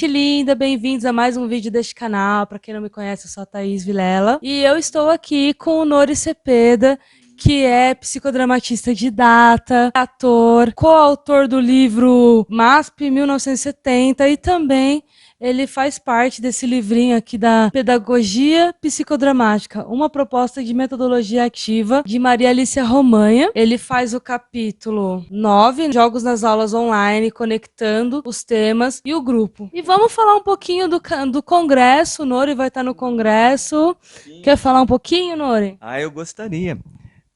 gente linda, bem-vindos a mais um vídeo deste canal. Para quem não me conhece, eu sou a Thaís Vilela e eu estou aqui com o Nori Cepeda, que é psicodramatista didata, ator, coautor do livro MASP 1970 e também ele faz parte desse livrinho aqui da Pedagogia Psicodramática, uma proposta de metodologia ativa de Maria Alicia Romanha. Ele faz o capítulo 9, Jogos nas aulas online, conectando os temas e o grupo. E vamos falar um pouquinho do congresso. O Nori vai estar no congresso. Sim. Quer falar um pouquinho, Nori? Eu gostaria.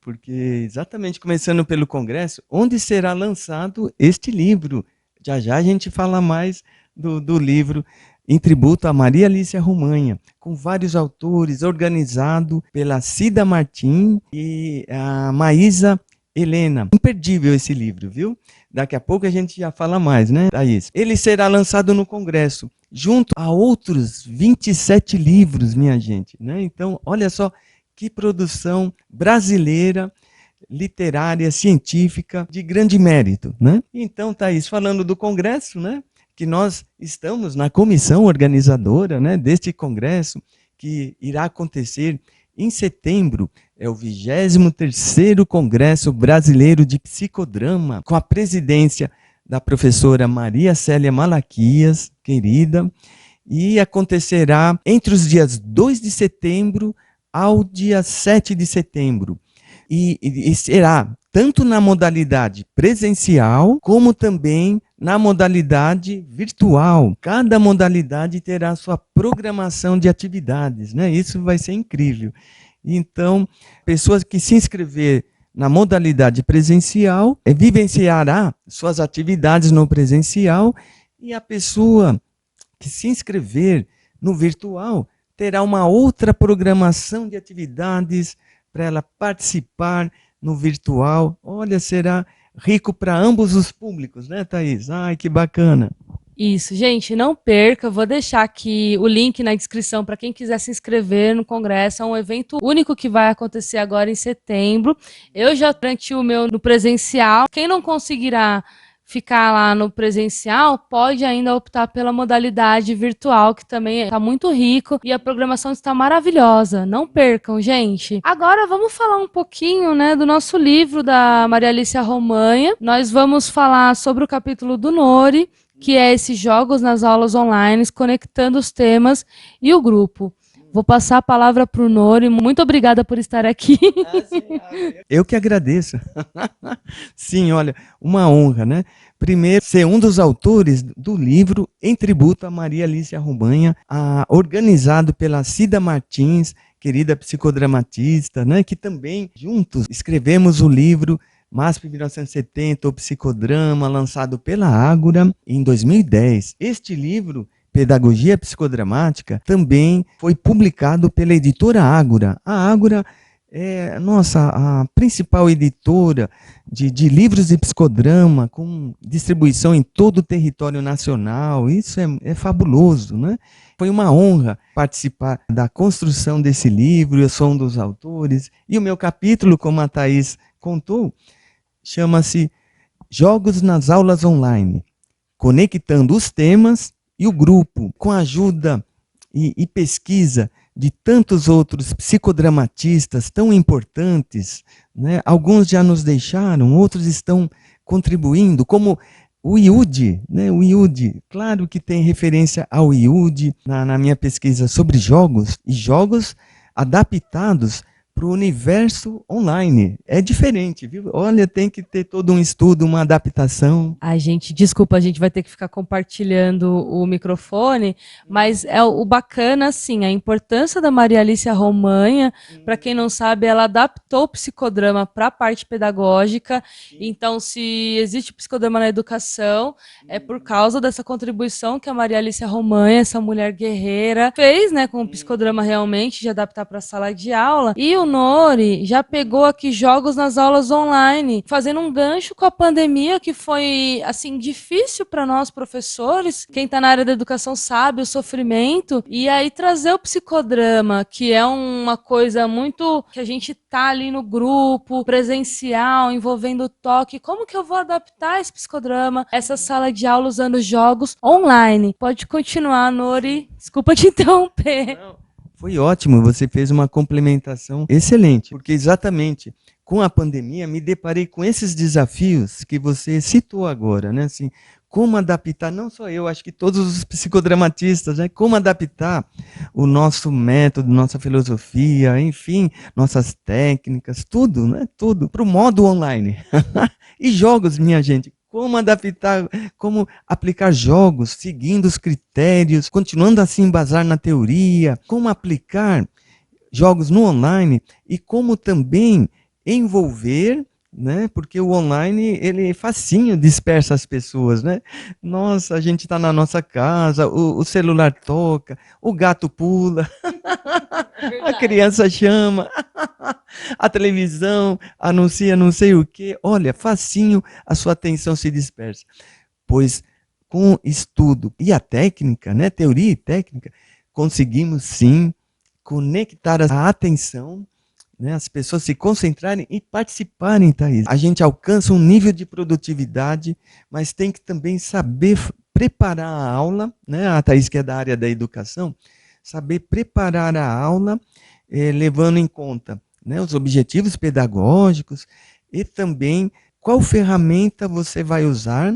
Porque exatamente começando pelo congresso, onde será lançado este livro. Já a gente fala mais do livro em tributo a Maria Alicia Romanha, com vários autores, organizado pela Cida Martim e a Maísa Helena. Imperdível esse livro, viu? Daqui a pouco a gente já fala mais, né, Thaís? Ele será lançado no congresso, junto a outros 27 livros, minha gente, né? Então, olha só que produção brasileira, literária, científica, de grande mérito, né? Então, Thaís, falando do congresso, né, que nós estamos na comissão organizadora, né, deste congresso, que irá acontecer em setembro, é o 23º Congresso Brasileiro de Psicodrama, com a presidência da professora Maria Célia Malaquias, querida, e acontecerá entre os dias 2 de setembro ao dia 7 de setembro. E será tanto na modalidade presencial, como também na modalidade virtual. Cada modalidade terá sua programação de atividades, né? Isso vai ser incrível. Então, pessoas que se inscrever na modalidade presencial, vivenciará suas atividades no presencial, e a pessoa que se inscrever no virtual terá uma outra programação de atividades para ela participar no virtual. Olha, será rico para ambos os públicos, né, Thaís? Ai, que bacana. Isso, gente, não perca, eu vou deixar aqui o link na descrição para quem quiser se inscrever no congresso. É um evento único que vai acontecer agora em setembro. Eu já garanti o meu no presencial. Quem não conseguirá ficar lá no presencial, pode ainda optar pela modalidade virtual, que também está muito rico e a programação está maravilhosa. Não percam, gente. Agora vamos falar um pouquinho, né, do nosso livro da Maria Alicia Romanha. Nós vamos falar sobre o capítulo do Nori, que é esses jogos nas aulas online, conectando os temas e o grupo. Vou passar a palavra para o Nori. Muito obrigada por estar aqui. Eu que agradeço. Sim, olha, uma honra, né? Primeiro, ser um dos autores do livro Em Tributo a Maria Alicia Romanha, organizado pela Cida Martins, querida psicodramatista, né? Que também, juntos, escrevemos o livro MASP 1970, o Psicodrama, lançado pela Ágora em 2010. Este livro, Pedagogia Psicodramática, também foi publicado pela editora Ágora. A Ágora é a principal editora de livros de psicodrama, com distribuição em todo o território nacional. Isso é fabuloso, né? Foi uma honra participar da construção desse livro. Eu sou um dos autores. E o meu capítulo, como a Thaís contou, chama-se Jogos nas aulas online, conectando os temas e o grupo, com a ajuda e pesquisa de tantos outros psicodramatistas tão importantes, né? Alguns já nos deixaram, outros estão contribuindo, como o Iude, né? O Iude, claro que tem referência ao Iude na minha pesquisa sobre jogos, e jogos adaptados para o universo online. É diferente, viu? Olha, tem que ter todo um estudo, uma adaptação. Ai, gente, desculpa, a gente vai ter que ficar compartilhando o microfone, mas é o bacana, assim, a importância da Maria Alicia Romanha. Para quem não sabe, ela adaptou o psicodrama para a parte pedagógica. Então, se existe psicodrama na educação, é por causa dessa contribuição que a Maria Alicia Romanha, essa mulher guerreira, fez, né, com o psicodrama realmente, de adaptar para a sala de aula. E o Nori já pegou aqui jogos nas aulas online, fazendo um gancho com a pandemia, que foi, assim, difícil para nós professores. Quem está na área da educação sabe o sofrimento. E aí trazer o psicodrama, que é uma coisa muito que a gente tá ali no grupo, presencial, envolvendo toque. Como que eu vou adaptar esse psicodrama, essa sala de aula usando jogos online? Pode continuar, Nori. Desculpa te interromper. Não, foi ótimo, você fez uma complementação excelente, porque exatamente com a pandemia me deparei com esses desafios que você citou agora, né? Assim, como adaptar, não só eu, acho que todos os psicodramatistas, né? Como adaptar o nosso método, nossa filosofia, enfim, nossas técnicas, tudo, né? Tudo para o modo online. E jogos, minha gente, como adaptar, como aplicar jogos, seguindo os critérios, continuando a se embasar na teoria, como aplicar jogos no online e como também envolver, né? Porque o online, ele facinho dispersa as pessoas, né? Nossa, a gente está na nossa casa, o celular toca, o gato pula, a criança chama, a televisão anuncia não sei o quê. Olha, facinho a sua atenção se dispersa. Pois com estudo e a técnica, né, teoria e técnica, conseguimos sim conectar a atenção, né, as pessoas se concentrarem e participarem, Thaís. A gente alcança um nível de produtividade, mas tem que também saber preparar a aula, né, a Thaís que é da área da educação, saber preparar a aula, levando em conta, né, os objetivos pedagógicos e também qual ferramenta você vai usar,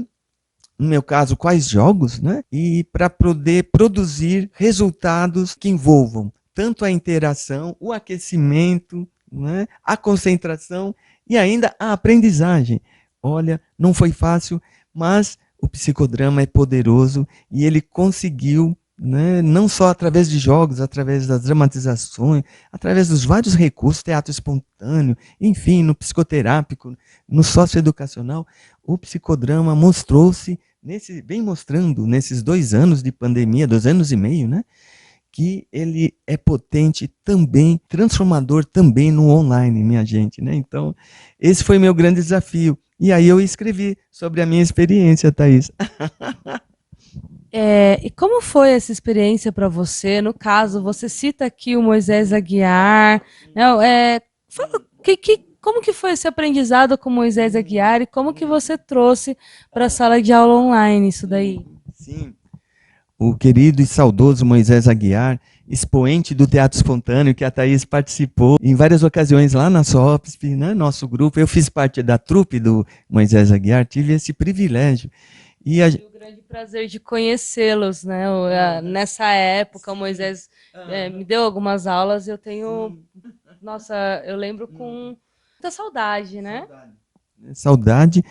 no meu caso, quais jogos, né, e para poder produzir resultados que envolvam tanto a interação, o aquecimento, né, a concentração e ainda a aprendizagem. Olha, não foi fácil, mas o psicodrama é poderoso e ele conseguiu, né, não só através de jogos, através das dramatizações, através dos vários recursos, teatro espontâneo, enfim, no psicoterápico, no socioeducacional, o psicodrama mostrou-se, vem mostrando nesses 2 anos de pandemia, 2 anos e meio, né, que ele é potente também, transformador também no online, minha gente, né? Então, esse foi meu grande desafio. E aí eu escrevi sobre a minha experiência, Thaís. E como foi essa experiência para você? No caso, você cita aqui o Moisés Aguiar. Não, fala, como que foi esse aprendizado com Moisés Aguiar e como que você trouxe para a sala de aula online isso daí? Sim. O querido e saudoso Moisés Aguiar, expoente do teatro espontâneo, que a Thaís participou em várias ocasiões lá na SOPSP, né, nosso grupo. Eu fiz parte da trupe do Moisés Aguiar, tive esse privilégio. E tive o grande prazer de conhecê-los, né? Nessa época, o Moisés me deu algumas aulas e eu tenho... Nossa, eu lembro com muita saudade, né? Saudade.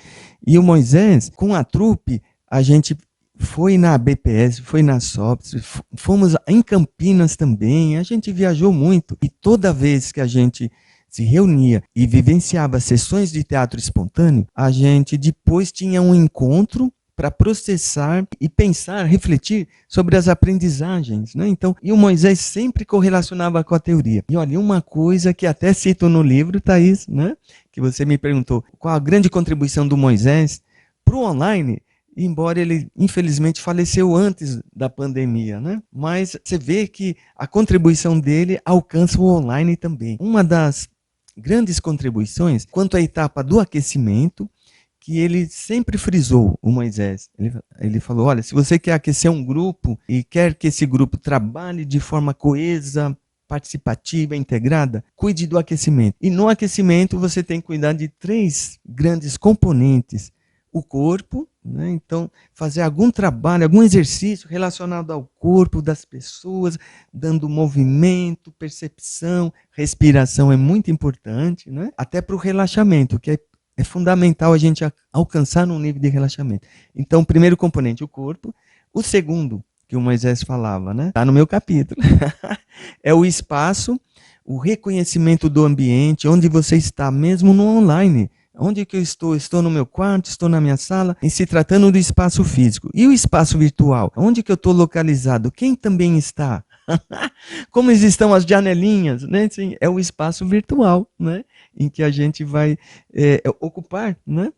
E o Moisés, com a trupe, a gente foi na BPS, foi na SOPS, fomos em Campinas também, a gente viajou muito. E toda vez que a gente se reunia e vivenciava sessões de teatro espontâneo, a gente depois tinha um encontro para processar e pensar, refletir sobre as aprendizagens, né? Então, e o Moisés sempre correlacionava com a teoria. E olha, uma coisa que até cito no livro, Thaís, né? Que você me perguntou, qual a grande contribuição do Moisés para o online, embora ele, infelizmente, faleceu antes da pandemia, né? Mas você vê que a contribuição dele alcança o online também. Uma das grandes contribuições, quanto à etapa do aquecimento, que ele sempre frisou, o Moisés. Ele falou, olha, se você quer aquecer um grupo e quer que esse grupo trabalhe de forma coesa, participativa, integrada, cuide do aquecimento. E no aquecimento você tem que cuidar de 3 grandes componentes. O corpo, né? Então fazer algum trabalho, algum exercício relacionado ao corpo das pessoas, dando movimento, percepção, respiração é muito importante, né? Até para o relaxamento, que é fundamental a gente alcançar um nível de relaxamento. Então, o primeiro componente, o corpo. O segundo, que o Moisés falava, né? Está no meu capítulo. É o espaço, o reconhecimento do ambiente, onde você está, mesmo no online. Onde que eu estou? Estou no meu quarto, estou na minha sala, em se tratando do espaço físico. E o espaço virtual? Onde que eu estou localizado? Quem também está? Como estão as janelinhas, né? Assim, é o espaço virtual, né? Em que a gente vai ocupar, né?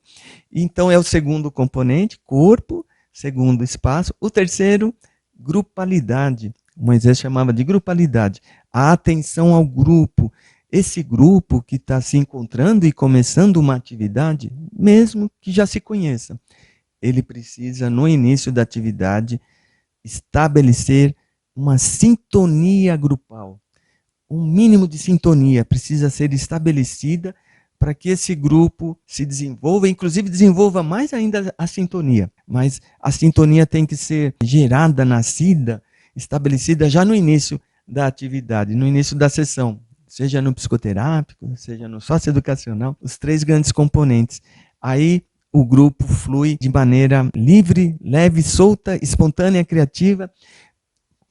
Então é o segundo componente, corpo, segundo espaço. O terceiro, grupalidade. Moisés chamava de grupalidade. A atenção ao grupo. Esse grupo que está se encontrando e começando uma atividade, mesmo que já se conheça, ele precisa, no início da atividade, estabelecer uma sintonia grupal. Um mínimo de sintonia precisa ser estabelecida para que esse grupo se desenvolva, inclusive desenvolva mais ainda a sintonia. Mas a sintonia tem que ser gerada, nascida, estabelecida já no início da atividade, no início da sessão, seja no psicoterápico, seja no socioeducacional, os 3 grandes componentes. Aí o grupo flui de maneira livre, leve, solta, espontânea, criativa,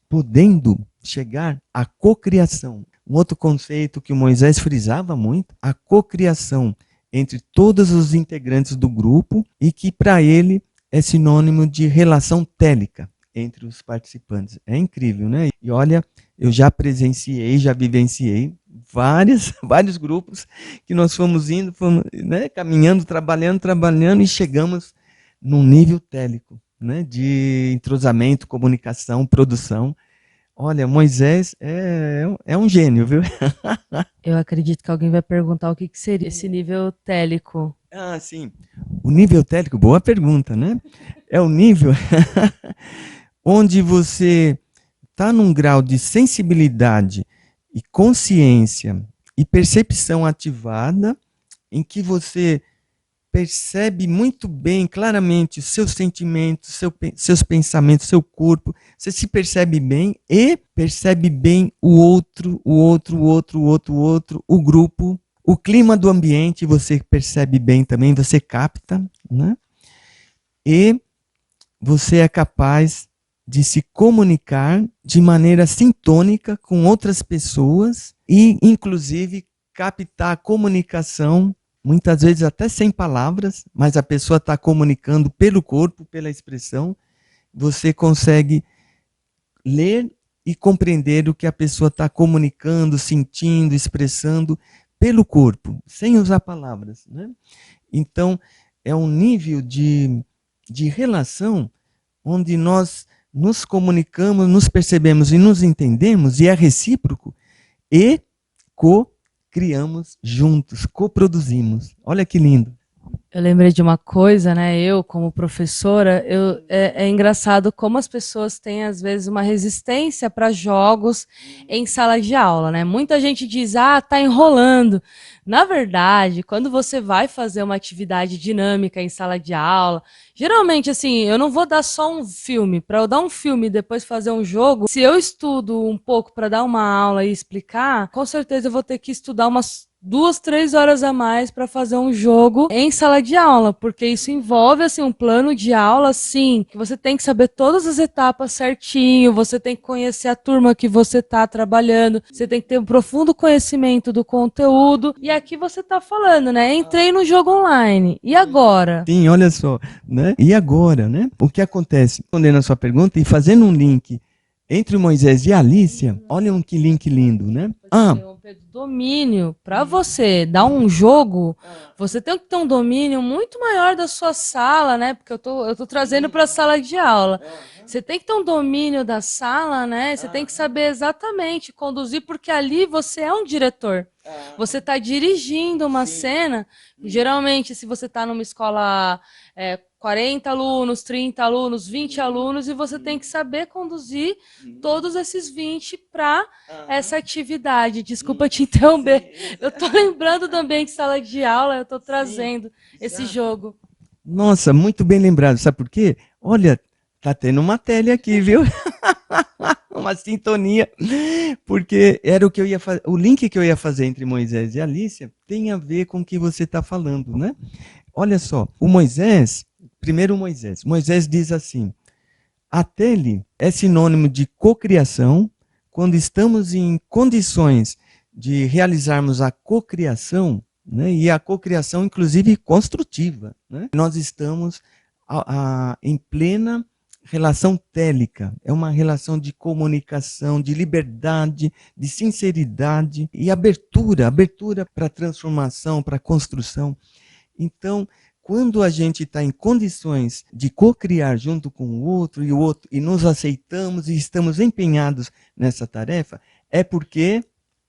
podendo chegar à cocriação. Um outro conceito que o Moisés frisava muito, a cocriação entre todos os integrantes do grupo e que para ele é sinônimo de relação télica entre os participantes. É incrível, né? E olha, eu já presenciei, já vivenciei vários grupos que nós fomos indo, né, caminhando, trabalhando e chegamos num nível télico, né, de entrosamento, comunicação, produção. Olha, Moisés é um gênio, viu? Eu acredito que alguém vai perguntar o que seria esse nível télico. Ah, sim. O nível télico, boa pergunta, né? É o nível onde você está num grau de sensibilidade e consciência e percepção ativada, em que você percebe muito bem, claramente, os seus sentimentos, seus pensamentos, seu corpo, você se percebe bem e percebe bem o outro, o grupo, o clima do ambiente, você percebe bem também, você capta, né? E você é capaz de se comunicar de maneira sintônica com outras pessoas e, inclusive, captar a comunicação, muitas vezes até sem palavras, mas a pessoa está comunicando pelo corpo, pela expressão. Você consegue ler e compreender o que a pessoa está comunicando, sentindo, expressando pelo corpo, sem usar palavras, né? Então, é um nível de relação onde nós nos comunicamos, nos percebemos e nos entendemos, e é recíproco, e co-criamos juntos, coproduzimos. Olha que lindo. Eu lembrei de uma coisa, né? Eu, como professora, é engraçado como as pessoas têm, às vezes, uma resistência para jogos em sala de aula, né? Muita gente diz, tá enrolando. Na verdade, quando você vai fazer uma atividade dinâmica em sala de aula, geralmente, assim, eu não vou dar só um filme. Para eu dar um filme e depois fazer um jogo, se eu estudo um pouco para dar uma aula e explicar, com certeza eu vou ter que estudar umas 2, 3 horas a mais para fazer um jogo em sala de aula, porque isso envolve assim um plano de aula assim, que você tem que saber todas as etapas certinho, você tem que conhecer a turma que você está trabalhando, você tem que ter um profundo conhecimento do conteúdo. E aqui você está falando, né? Entrei no jogo online. E agora? Sim, olha só, né? E agora, né? O que acontece? Respondendo a sua pergunta e fazendo um link entre Moisés e Alicia, olha que link lindo, né? Domínio. Para você dar um jogo, você tem que ter um domínio muito maior da sua sala, né? Porque eu tô trazendo para a sala de aula. Você tem que ter um domínio da sala, né? Você tem que saber exatamente conduzir, porque ali você é um diretor. Você está dirigindo uma cena. Geralmente, se você está numa escola 40 alunos, 30 alunos, 20 alunos, e você tem que saber conduzir todos esses 20 para essa atividade. Desculpa te interromper. Eu estou lembrando do ambiente de sala de aula, eu estou trazendo esse jogo. Nossa, muito bem lembrado. Sabe por quê? Olha, tá tendo uma tele aqui, viu? Uma sintonia. Porque era o que eu ia fazer. O link que eu ia fazer entre Moisés e Alicia tem a ver com o que você está falando, né? Olha só, o Moisés, primeiro Moisés. Moisés diz assim: a tele é sinônimo de cocriação. Quando estamos em condições de realizarmos a cocriação, né, e a cocriação, inclusive, construtiva, né, nós estamos em plena relação télica, é uma relação de comunicação, de liberdade, de sinceridade e abertura para a transformação, para a construção. Então, quando a gente está em condições de co-criar junto com o outro, e nos aceitamos e estamos empenhados nessa tarefa, é porque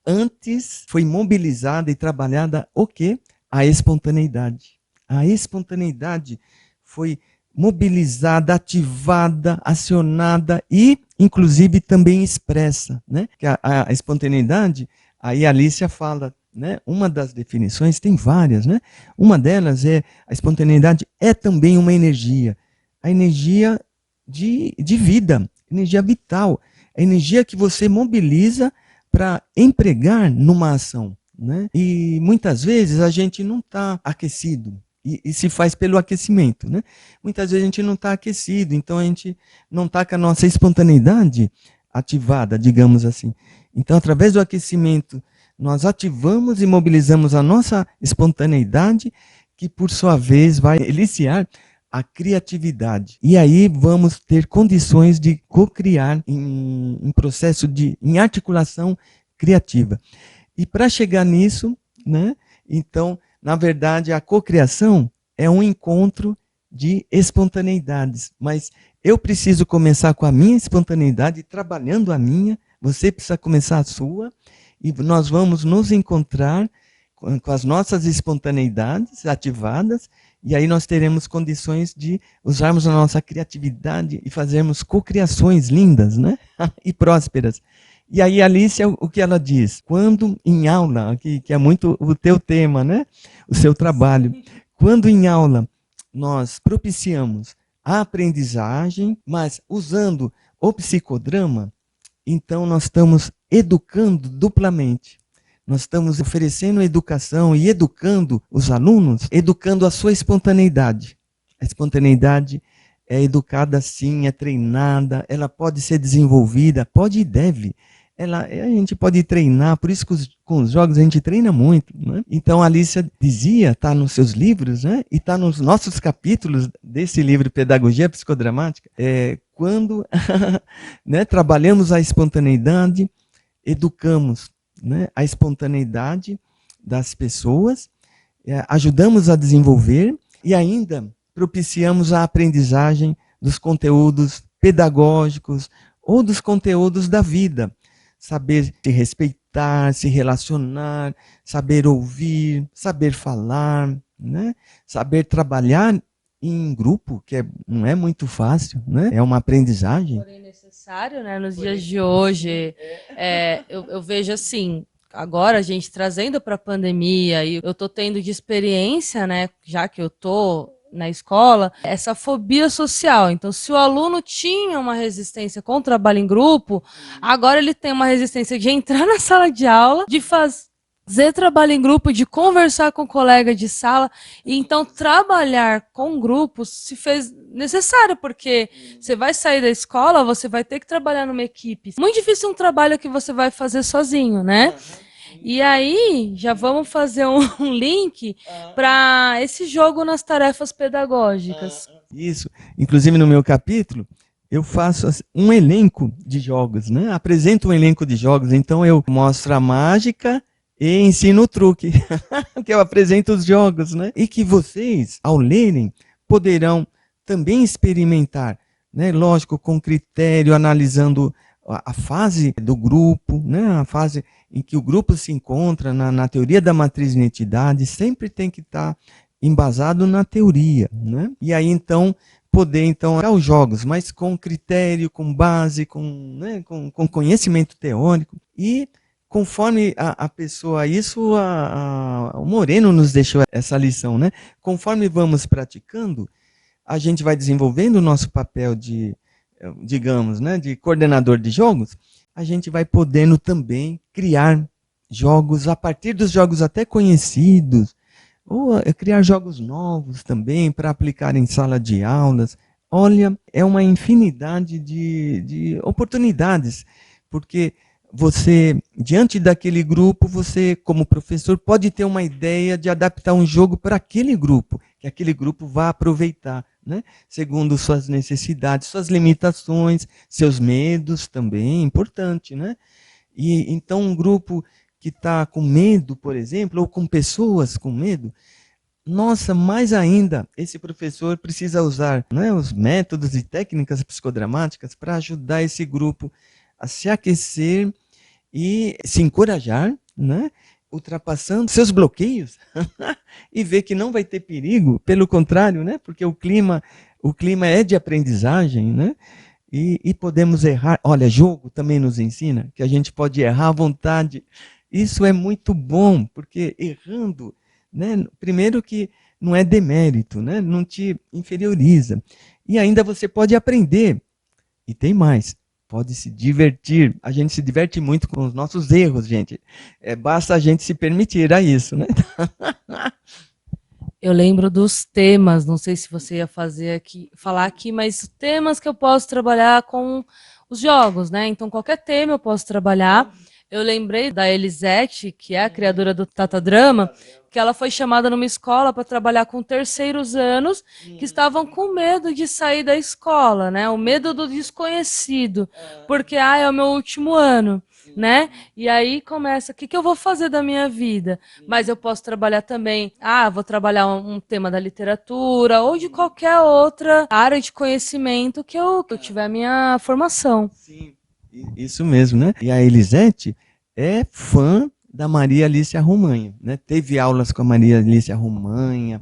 antes foi mobilizada e trabalhada o quê? A espontaneidade. A espontaneidade foi mobilizada, ativada, acionada e, inclusive, também expressa, né? Que a espontaneidade, aí a Alicia fala, né? Uma das definições, tem várias, né? Uma delas é, a espontaneidade é também uma energia, a energia de vida, energia vital, a energia que você mobiliza para empregar numa ação, né? E muitas vezes a gente não está aquecido, e se faz pelo aquecimento, né? Muitas vezes a gente não está aquecido, então a gente não está com a nossa espontaneidade ativada, digamos assim. Então, através do aquecimento, nós ativamos e mobilizamos a nossa espontaneidade, que por sua vez vai eliciar a criatividade. E aí vamos ter condições de co-criar em processo em articulação criativa. E para chegar nisso, né, então, na verdade, a cocriação é um encontro de espontaneidades. Mas eu preciso começar com a minha espontaneidade, trabalhando a minha, você precisa começar a sua, e nós vamos nos encontrar com as nossas espontaneidades ativadas, e aí nós teremos condições de usarmos a nossa criatividade e fazermos cocriações lindas, né? E prósperas. E aí, Alicia, o que ela diz? Quando em aula, que é muito o teu tema, né? O seu trabalho. Quando em aula nós propiciamos a aprendizagem, mas usando o psicodrama, então nós estamos educando duplamente. Nós estamos oferecendo educação e educando os alunos, educando a sua espontaneidade. A espontaneidade é educada sim, é treinada, ela pode ser desenvolvida, pode e deve. A gente pode treinar, por isso que com os jogos a gente treina muito, né? Então a Alicia dizia, está nos seus livros, né? E está nos nossos capítulos desse livro Pedagogia Psicodramática, quando né, trabalhamos a espontaneidade, educamos, né, a espontaneidade das pessoas, ajudamos a desenvolver e ainda propiciamos a aprendizagem dos conteúdos pedagógicos ou dos conteúdos da vida. Saber se respeitar, se relacionar, saber ouvir, saber falar, né? Saber trabalhar em grupo, que não é muito fácil, né? É uma aprendizagem. Porém necessário, né? Nos dias de hoje, eu vejo assim, agora a gente trazendo para a pandemia, e eu estou tendo de experiência, né? Já que eu estou na escola, essa fobia social. Então, se o aluno tinha uma resistência com o trabalho em grupo, agora ele tem uma resistência de entrar na sala de aula, de fazer trabalho em grupo, de conversar com o colega de sala. E então, trabalhar com grupos se fez necessário, porque você vai sair da escola, você vai ter que trabalhar numa equipe. Muito difícil um trabalho que você vai fazer sozinho, né? E aí, já vamos fazer um link para esse jogo nas tarefas pedagógicas. Isso. Inclusive, no meu capítulo, eu faço um elenco de jogos, né? Apresento um elenco de jogos. Então, eu mostro a mágica e ensino o truque. Que eu apresento os jogos, né? E que vocês, ao lerem, poderão também experimentar, né? Lógico, com critério, analisando a fase do grupo, né? A fase em que o grupo se encontra na teoria da matriz de identidade, sempre tem que estar embasado na teoria, né? E aí, então, poder os jogos, mas com critério, com base, né? com conhecimento teórico. E conforme a pessoa, isso o Moreno nos deixou essa lição, né? Conforme vamos praticando, a gente vai desenvolvendo o nosso papel de, digamos, né, de coordenador de jogos, a gente vai podendo também criar jogos a partir dos jogos até conhecidos, ou criar jogos novos também para aplicar em sala de aulas. Olha, é uma infinidade de oportunidades, porque você, diante daquele grupo, você, como professor, pode ter uma ideia de adaptar um jogo para aquele grupo, que aquele grupo vá aproveitar, né? Segundo suas necessidades, suas limitações, seus medos também, importante, né? E então um grupo que está com medo, por exemplo, ou com pessoas com medo, nossa, mais ainda, esse professor precisa usar, né, os métodos e técnicas psicodramáticas para ajudar esse grupo a se aquecer e se encorajar, né, ultrapassando seus bloqueios e ver que não vai ter perigo, pelo contrário, né, porque o clima é de aprendizagem, né, e podemos errar. Olha, jogo também nos ensina que a gente pode errar à vontade. Isso é muito bom, porque errando, né, primeiro que não é demérito, né, não te inferioriza. E ainda você pode aprender. E tem mais, pode se divertir. A gente se diverte muito com os nossos erros, gente. Basta a gente se permitir a isso, né? Eu lembro dos temas, não sei se você ia falar aqui, mas temas que eu posso trabalhar com os jogos, né? Então, qualquer tema eu posso trabalhar. Eu lembrei da Elisete, que é a criadora do Tatadrama, que ela foi chamada numa escola para trabalhar com terceiros anos que estavam com medo de sair da escola, né? O medo do desconhecido, porque é o meu último ano, né? E aí começa, o que eu vou fazer da minha vida? Mas eu posso trabalhar também, vou trabalhar um tema da literatura ou de qualquer outra área de conhecimento que eu tiver a minha formação. Sim, isso mesmo, né? E a Elisete é fã da Maria Alice Romanha, né? Teve aulas com a Maria Alice Romanha.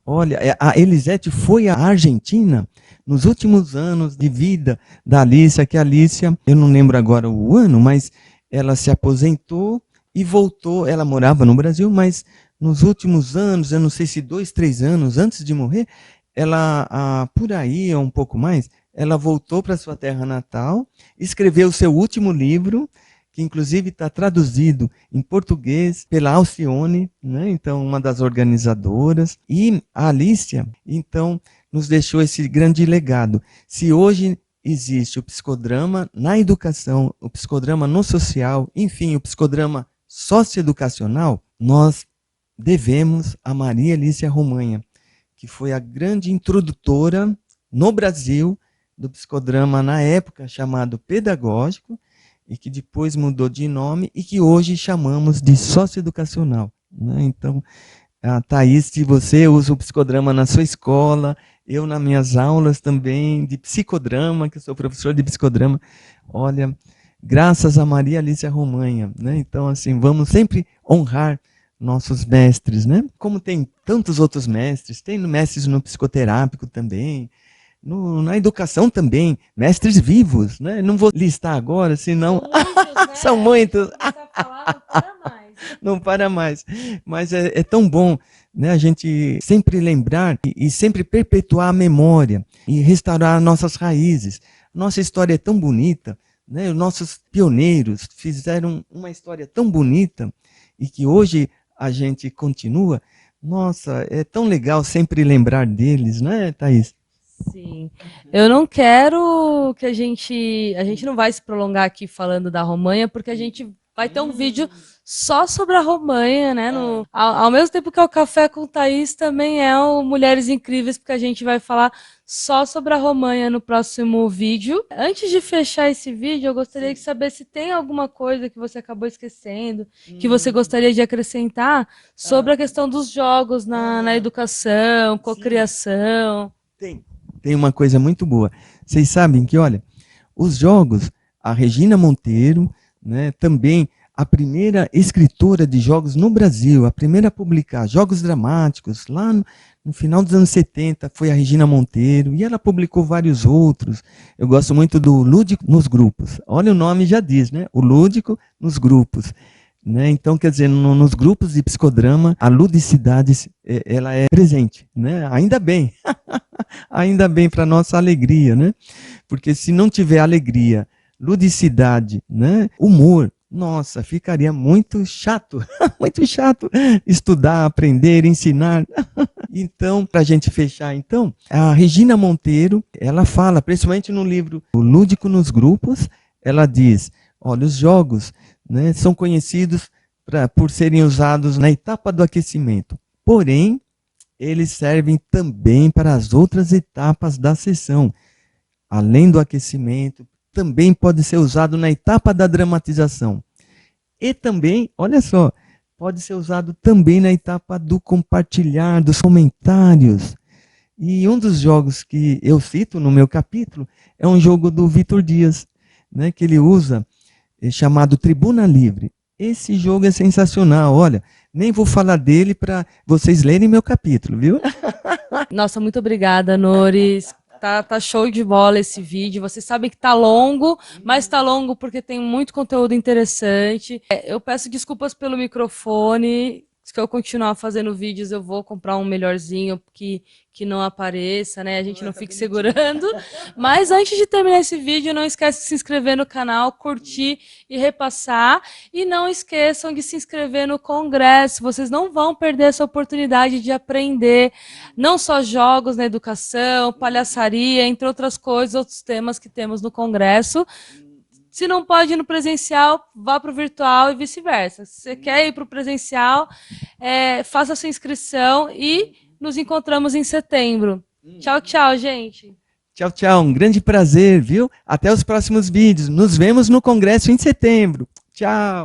Olha, a Elisete foi à Argentina nos últimos anos de vida da Alicia, que a Alicia, eu não lembro agora o ano, mas ela se aposentou e voltou. Ela morava no Brasil, mas nos últimos anos, eu não sei se 2, 3 anos antes de morrer, ela, por aí, um pouco mais, ela voltou para sua terra natal, escreveu o seu último livro, que inclusive está traduzido em português pela Alcione, né? Então, uma das organizadoras. E a Alicia, então, nos deixou esse grande legado. Se hoje existe o psicodrama na educação, o psicodrama no social, enfim, o psicodrama socioeducacional, nós devemos a Maria Alice Romanha, que foi a grande introdutora no Brasil do psicodrama na época chamado pedagógico, e que depois mudou de nome e que hoje chamamos de socioeducacional, né? Então, Thaís, se você usa o psicodrama na sua escola, eu nas minhas aulas também de psicodrama, que eu sou professor de psicodrama, olha, graças a Maria Alice Romanha, né? Então, assim, vamos sempre honrar nossos mestres, né? Como tem tantos outros mestres, tem mestres no psicoterápico também, na educação também, mestres vivos, né? Não vou listar agora, senão... São muitos, né? São muitos. Falar, não para mais. Não para mais. Mas é tão bom, né, a gente sempre lembrar e sempre perpetuar a memória e restaurar nossas raízes. Nossa história é tão bonita, né? Os nossos pioneiros fizeram uma história tão bonita e que hoje a gente continua. Nossa, é tão legal sempre lembrar deles, né, Thaís? Sim. Eu não quero que a gente não vai se prolongar aqui falando da Romanha, porque a gente vai ter um vídeo só sobre a Romanha, né? Ao mesmo tempo que é o Café com Thaís, também é o Mulheres Incríveis, porque a gente vai falar só sobre a Romanha no próximo vídeo. Antes de fechar esse vídeo, eu gostaria de saber se tem alguma coisa que você acabou esquecendo, que você gostaria de acrescentar sobre a questão dos jogos na educação, cocriação. Tem uma coisa muito boa. Vocês sabem que, olha, os jogos, a Regina Monteiro, né, também a primeira escritora de jogos no Brasil, a primeira a publicar jogos dramáticos, lá no final dos anos 70, foi a Regina Monteiro, e ela publicou vários outros. Eu gosto muito do Lúdico nos Grupos. Olha, o nome já diz, né? O Lúdico nos Grupos. Né? Então, quer dizer, nos grupos de psicodrama, a ludicidade ela é presente, né? Ainda bem, ainda bem para nossa alegria, né? Porque se não tiver alegria, ludicidade, né? Humor, nossa, ficaria muito chato, muito chato estudar, aprender, ensinar. Então, para a gente fechar, então, a Regina Monteiro, ela fala, principalmente no livro O Lúdico nos Grupos, ela diz, olha, os jogos, né, são conhecidos por serem usados na etapa do aquecimento. Porém, eles servem também para as outras etapas da sessão. Além do aquecimento, também pode ser usado na etapa da dramatização. E também, olha só, pode ser usado também na etapa do compartilhar, dos comentários. E um dos jogos que eu cito no meu capítulo é um jogo do Vitor Dias, né, que ele usa, chamado Tribuna Livre. Esse jogo é sensacional, olha, nem vou falar dele para vocês lerem meu capítulo, viu? Nossa, muito obrigada, Nores. Tá show de bola esse vídeo. Vocês sabem que tá longo, mas tá longo porque tem muito conteúdo interessante. Eu peço desculpas pelo microfone. Se eu continuar fazendo vídeos, eu vou comprar um melhorzinho que não apareça, né? A gente não fique segurando. Mas antes de terminar esse vídeo, não esquece de se inscrever no canal, curtir e repassar. E não esqueçam de se inscrever no Congresso. Vocês não vão perder essa oportunidade de aprender não só jogos na educação, palhaçaria, entre outras coisas, outros temas que temos no Congresso. Se não pode ir no presencial, vá para o virtual e vice-versa. Se você quer ir para o presencial, faça sua inscrição e nos encontramos em setembro. Tchau, tchau, gente. Tchau, tchau. Um grande prazer, viu? Até os próximos vídeos. Nos vemos no Congresso em setembro. Tchau.